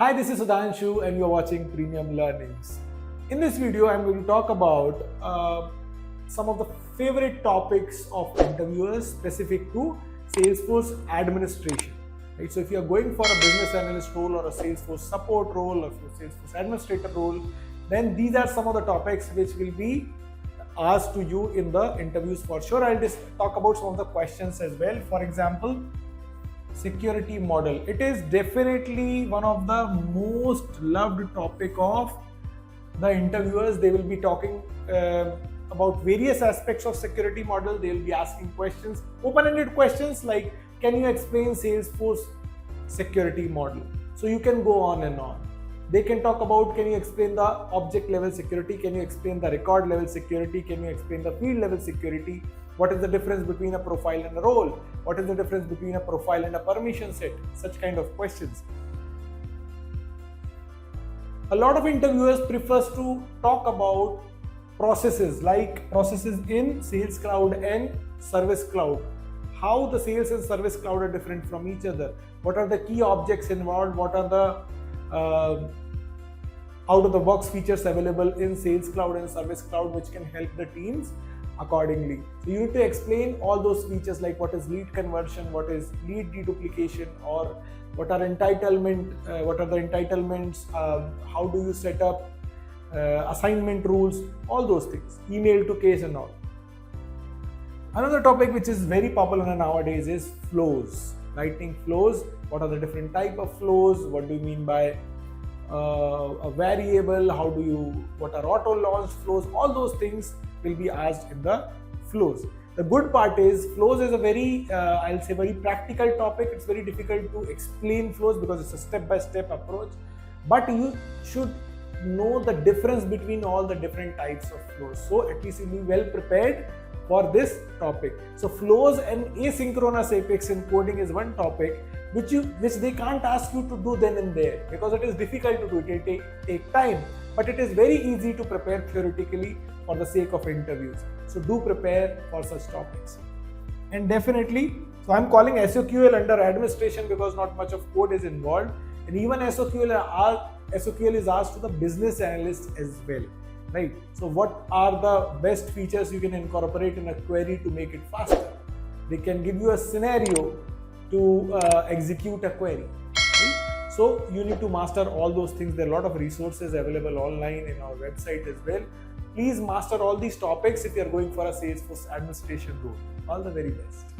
Hi, this is Sudhanshu and you're watching Premium Learnings. In this video, I'm going to talk about some of the favorite topics of interviewers specific to Salesforce administration. Right? So if you're going for a business analyst role or a Salesforce support role or a Salesforce administrator role, then these are some of the topics which will be asked to you in the interviews for sure. I'll just talk about some of the questions as well. For example, security model. It is definitely one of the most loved topic of the interviewers. They will be talking about various aspects of security model. They will be asking questions, open-ended questions like, can you explain Salesforce security model? So you can go on and on. They can talk about, can you explain the object level security? Can you explain the record level security? Can you explain the field level security? What is the difference between a profile and a role? What is the difference between a profile and a permission set? Such kind of questions. A lot of interviewers prefers to talk about processes, like processes in Sales Cloud and Service Cloud. How the Sales and Service Cloud are different from each other. What are the key objects involved? What are the out-of-the-box features available in Sales Cloud and Service Cloud which can help the teams accordingly. So you need to explain all those features like what is lead conversion, what is lead deduplication, or what are entitlement, what are the entitlements, how do you set up assignment rules, all those things, email to case and all. Another topic which is very popular nowadays is flows, lightning flows. What are the different type of flows? What do you mean by a variable? What are auto launch flows? All those things will be asked in the flows. The good part is flows is a very, I'll say very practical topic. It's very difficult to explain flows because it's a step-by-step approach. But you should know the difference between all the different types of flows. So at least you'll be well prepared for this topic. So flows and asynchronous apex encoding is one topic which they can't ask you to do then and there because it is difficult to do. It will take time, but it is very easy to prepare theoretically for the sake of interviews. So do prepare for such topics. And definitely, so I'm calling SOQL under administration because not much of code is involved, and even SOQL is asked to the business analyst as well. Right? So what are the best features you can incorporate in a query to make it faster? They can give you a scenario to execute a query. Right? So you need to master all those things. There are a lot of resources available online in our website as well. Please master all these topics if you are going for a Salesforce administration role. All the very best.